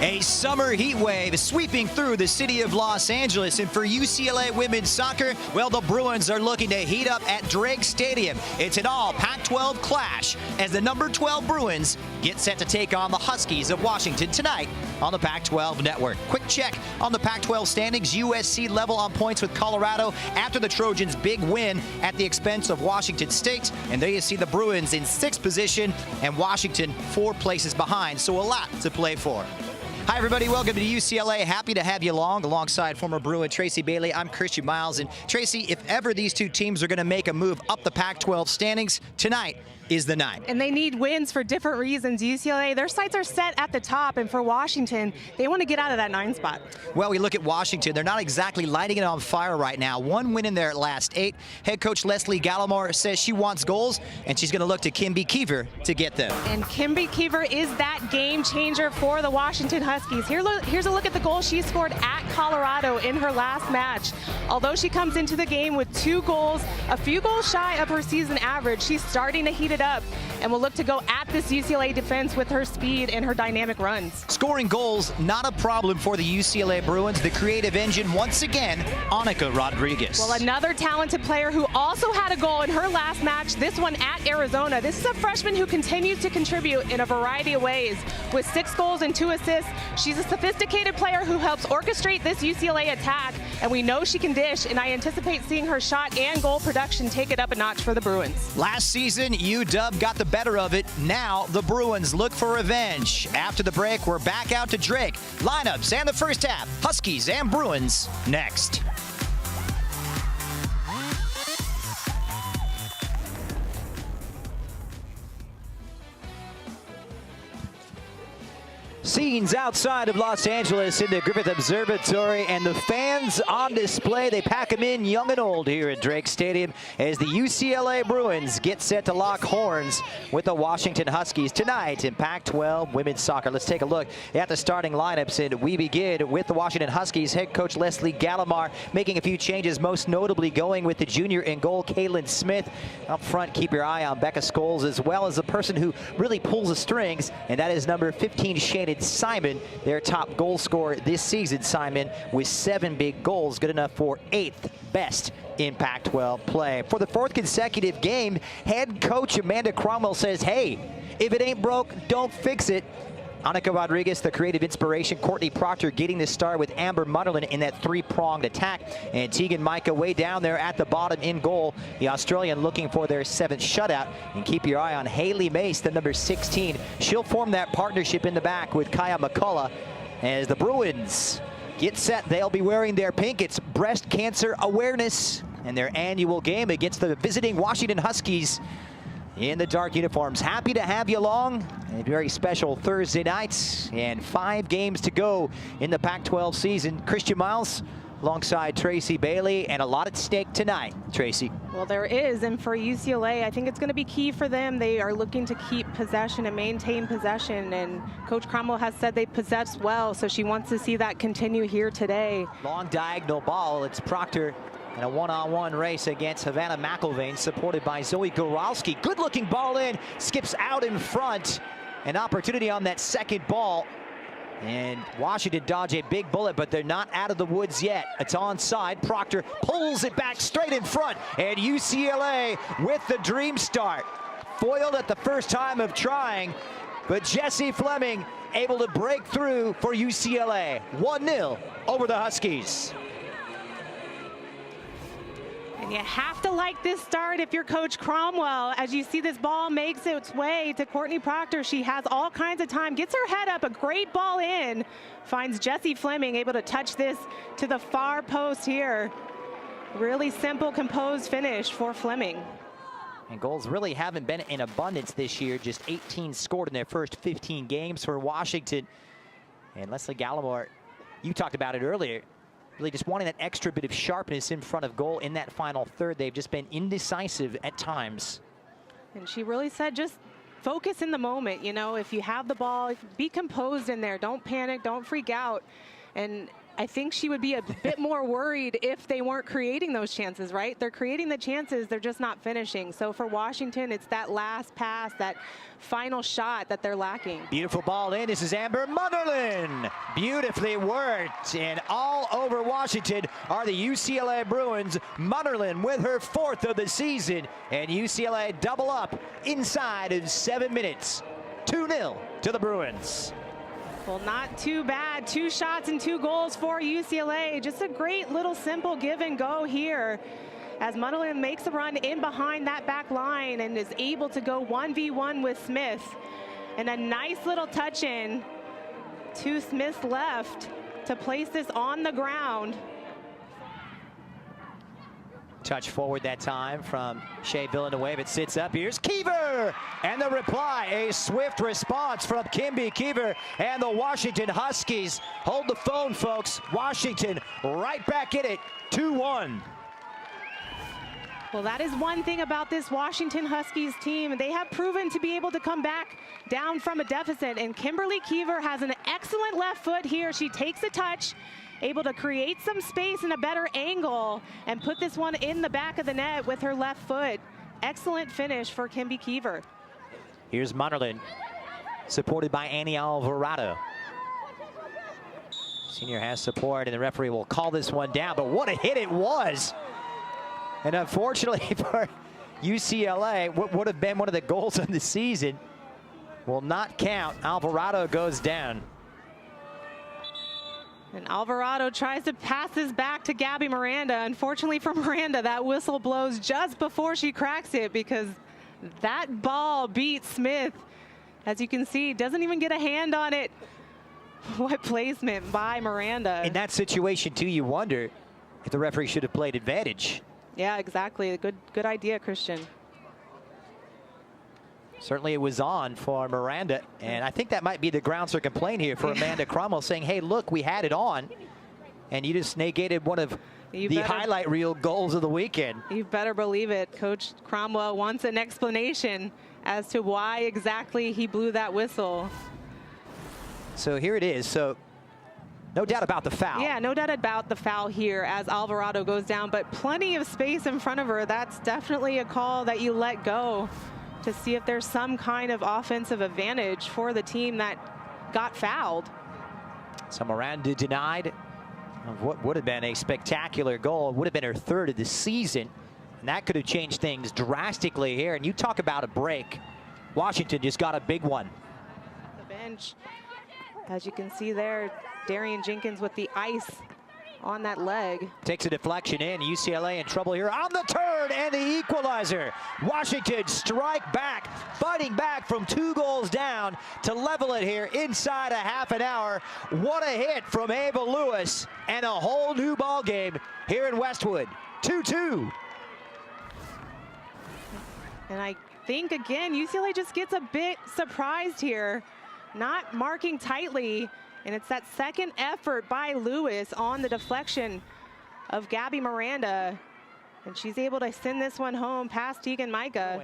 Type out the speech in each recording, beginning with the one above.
A summer heat wave sweeping through the city of Los Angeles, and for UCLA women's soccer, well, the Bruins are looking to heat up at Drake Stadium. It's an all Pac-12 clash as the number 12 Bruins get set to take on the Huskies of Washington tonight on the Pac-12 Network. Quick check on the Pac-12 standings. USC level on points with Colorado after the Trojans' big win at the expense of Washington State, and there you see the Bruins in 6th position and Washington 4 places behind, so a lot to play for. Hi, everybody. Welcome to UCLA. Happy to have you along, alongside former Bruin Tracy Bailey. I'm Christian Miles. And Tracy, if ever these two teams are going to make a move up the Pac-12 standings, tonight is the night. And they need wins for different reasons. UCLA, their sights are set at the top, and for Washington, they want to get out of that 9 spot. Well, we look at Washington. They're not exactly lighting it on fire right now. 1 win in their last 8. Head coach Leslie Gallimore says she wants goals, and she's going to look to Kimby Keever to get them. And Kimby Keever is that game changer for the Washington Huskies. Here's a look at the goal she scored at Colorado in her last match. Although she comes into the game with 2 goals, a few goals shy of her season average, she's starting to heat it up and will look to go at this UCLA defense with her speed and her dynamic runs. Scoring goals, not a problem for the UCLA Bruins. The creative engine, once again, Annika Rodriguez. Well, another talented player who also had a goal in her last match, this one at Arizona. This is a freshman who continues to contribute in a variety of ways. With 6 goals and 2 assists, she's a sophisticated player who helps orchestrate this UCLA attack, and we know she can dish, and I anticipate seeing her shot and goal production take it up a notch for the Bruins. Last season, UW got the better of it. Now the Bruins look for revenge. After the break, we're back out to Drake. Lineups and the first half. Huskies and Bruins next. Scenes outside of Los Angeles in the Griffith Observatory, and the fans on display. They pack them in, young and old, here at Drake Stadium as the UCLA Bruins get set to lock horns with the Washington Huskies tonight in Pac-12 women's soccer. Let's take a look at the starting lineups, and we begin with the Washington Huskies. Head coach Leslie Gallimore making a few changes, most notably going with the junior in goal, Kaylin Smith. Up front, keep your eye on Becca Scholes, as well as the person who really pulls the strings, and that is number 15, Shannon Simon, their top goal scorer this season. Simon with 7 big goals, good enough for 8th best in Pac-12 play. For the 4th consecutive game, head coach Amanda Cromwell says, hey, if it ain't broke, don't fix it. Annika Rodriguez, the creative inspiration. Courtney Proctor getting the start with Amber Munderland in that 3-pronged attack. And Tegan Micah way down there at the bottom in goal. The Australian looking for their 7th shutout. And keep your eye on Haley Mace, the number 16. She'll form that partnership in the back with Kaya McCullough. As the Bruins get set, they'll be wearing their pink. It's breast cancer awareness and their annual game against the visiting Washington Huskies in the dark uniforms. Happy to have you along. A very special Thursday night, and 5 games to go in the Pac-12 season. Christian Miles alongside Tracy Bailey, and a lot at stake tonight, Tracy. Well, there is, and for UCLA, I think it's going to be key for them. They are looking to keep possession and maintain possession, and Coach Cromwell has said they possess well, so she wants to see that continue here today. Long diagonal ball. It's Proctor in a one-on-one race against Havana McIlvain, supported by Zoe Goralski. Good-looking ball in, skips out in front. An opportunity on that second ball. And Washington dodge a big bullet, but they're not out of the woods yet. It's onside. Proctor pulls it back straight in front. And UCLA with the dream start. Foiled at the first time of trying, but Jessie Fleming able to break through for UCLA. 1-0 over the Huskies. And you have to like this start if you're Coach Cromwell. As you see, this ball makes its way to Courtney Proctor. She has all kinds of time, gets her head up, a great ball in, finds Jessie Fleming able to touch this to the far post here. Really simple, composed finish for Fleming. And goals really haven't been in abundance this year. Just 18 scored in their first 15 games for Washington. And Leslie Gallimore, you talked about it earlier, really just wanting that extra bit of sharpness in front of goal in that final third. They've just been indecisive at times. And she really said, just focus in the moment. You know, if you have the ball, be composed in there. Don't panic, don't freak out. And I think she would be a bit more worried if they weren't creating those chances, right? They're creating the chances, they're just not finishing. So for Washington, it's that last pass, that final shot that they're lacking. Beautiful ball in. This is Amber Munderlin. Beautifully worked. And all over Washington are the UCLA Bruins. Munderlin with her 4th of the season. And UCLA double up inside of 7 minutes. 2-0 to the Bruins. Well, not too bad. 2 shots and 2 goals for UCLA. Just a great little simple give and go here as Munderlin makes a run in behind that back line and is able to go 1v1 with Smith. And a nice little touch in to Smith's left to place this on the ground. Touch forward that time from Shea Villanueva. It sits up. Here's Keever. And the reply, a swift response from Kimby Keever and the Washington Huskies. Hold the phone, folks. Washington right back in it, 2-1. Well, that is one thing about this Washington Huskies team. They have proven to be able to come back down from a deficit. And Kimberly Keever has an excellent left foot here. She takes a touch, able to create some space and a better angle and put this one in the back of the net with her left foot. Excellent finish for Kimby Keever. Here's Munderlin, supported by Annie Alvarado. Senior has support, and the referee will call this one down, but what a hit it was. And unfortunately for UCLA, what would have been one of the goals of the season will not count. Alvarado goes down. And Alvarado tries to pass this back to Gabby Miranda. Unfortunately for Miranda, that whistle blows just before she cracks it because that ball beat Smith. As you can see, doesn't even get a hand on it. What placement by Miranda. In that situation, too, you wonder if the referee should have played advantage. Yeah, exactly. Good idea, Christian. Certainly it was on for Miranda, and I think that might be the grounds for complaint here for Amanda Cromwell, saying, hey, look, we had it on, and you just negated one of the highlight reel goals of the weekend. You better believe it. Coach Cromwell wants an explanation as to why exactly he blew that whistle. So here it is. So no doubt about the foul. Yeah, no doubt about the foul here as Alvarado goes down, but plenty of space in front of her. That's definitely a call that you let go to see if there's some kind of offensive advantage for the team that got fouled. So Miranda denied of what would have been a spectacular goal. It would have been her 3rd of the season, and that could have changed things drastically here. And you talk about a break. Washington just got a big one. The bench, as you can see there, Darian Jenkins with the ice on that leg. Takes a deflection in. UCLA in trouble here on the turn and the equalizer. Washington strike back, fighting back from 2 goals down to level it here inside a half an hour. What a hit from Ava Lewis, and a whole new ball game here in Westwood. 2-2. And I think, again, UCLA just gets a bit surprised here, not marking tightly. And it's that second effort by Lewis on the deflection of Gabby Miranda. And she's able to send this one home past Tegan Micah.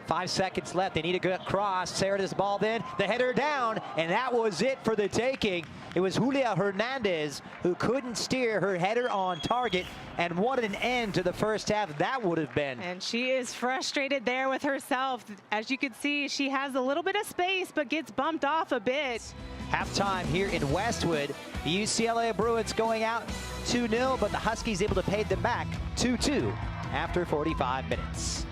5 seconds left. They need a good cross. Sarah does the ball then. The header down, and that was it for the taking. It was Julia Hernandez who couldn't steer her header on target, and what an end to the first half that would have been. And she is frustrated there with herself. As you can see, she has a little bit of space, but gets bumped off a bit. Halftime here in Westwood. The UCLA Bruins going out 2-0, but the Huskies able to pay them back 2-2 after 45 minutes.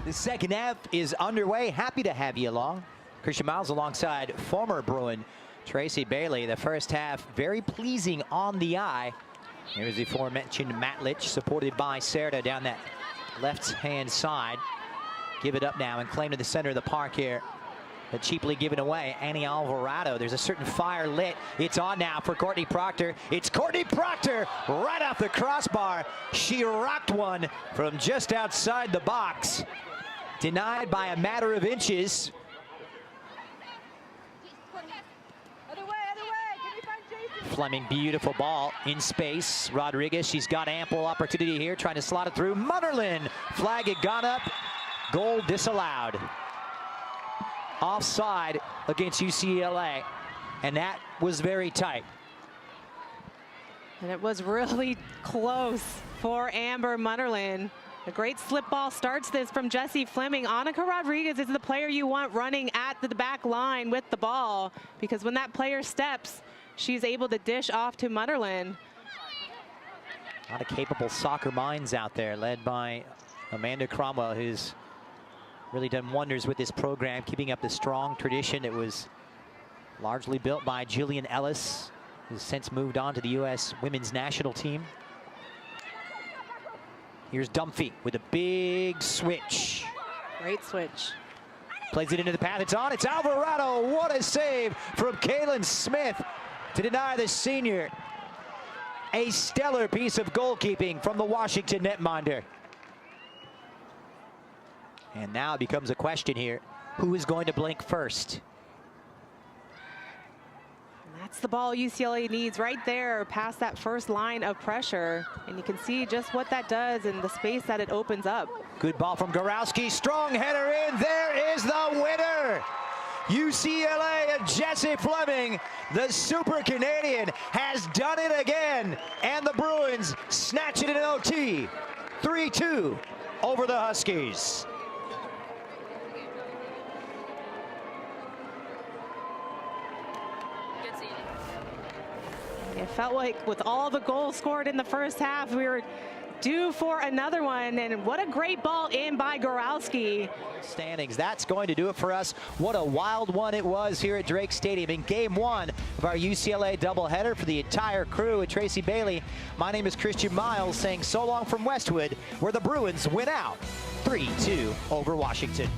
The second half is underway. Happy to have you along. Christian Miles alongside former Bruin Tracy Bailey. The first half very pleasing on the eye. Here's the aforementioned Matlich, supported by Serta down that left-hand side. Give it up now and claim to the center of the park here. But cheaply given away, Annie Alvarado. There's a certain fire lit. It's on now for Courtney Proctor. It's Courtney Proctor right off the crossbar. She rocked one from just outside the box. Denied by a matter of inches. Fleming, beautiful ball in space. Rodriguez, she's got ample opportunity here, trying to slot it through. Munderlin, flag had gone up. Goal disallowed. Offside against UCLA, and that was very tight. And it was really close for Amber Munnerlyn. A great slip ball starts this from Jessie Fleming. Annika Rodriguez is the player you want running at the back line with the ball, because when that player steps, she's able to dish off to Munnerlyn. A lot of capable soccer minds out there, led by Amanda Cromwell, who's really done wonders with this program, keeping up the strong tradition that was largely built by Jillian Ellis, who's since moved on to the U.S. women's national team. Here's Dunphy with a big switch. Great switch. Plays it into the path, it's on, it's Alvarado. What a save from Kaylin Smith to deny the senior a stellar piece of goalkeeping from the Washington netminder. And now it becomes a question here, who is going to blink first? That's the ball UCLA needs right there past that first line of pressure. And you can see just what that does and the space that it opens up. Good ball from Gorowski, strong header in, there is the winner! UCLA and Jessie Fleming, the Super Canadian, has done it again. And the Bruins snatch it in OT, 3-2 over the Huskies. It felt like with all the goals scored in the first half, we were due for another one. And what a great ball in by Gorowski. Standings, that's going to do it for us. What a wild one it was here at Drake Stadium in game one of our UCLA doubleheader. For the entire crew and Tracy Bailey, my name is Christian Miles saying so long from Westwood, where the Bruins win out 3-2 over Washington.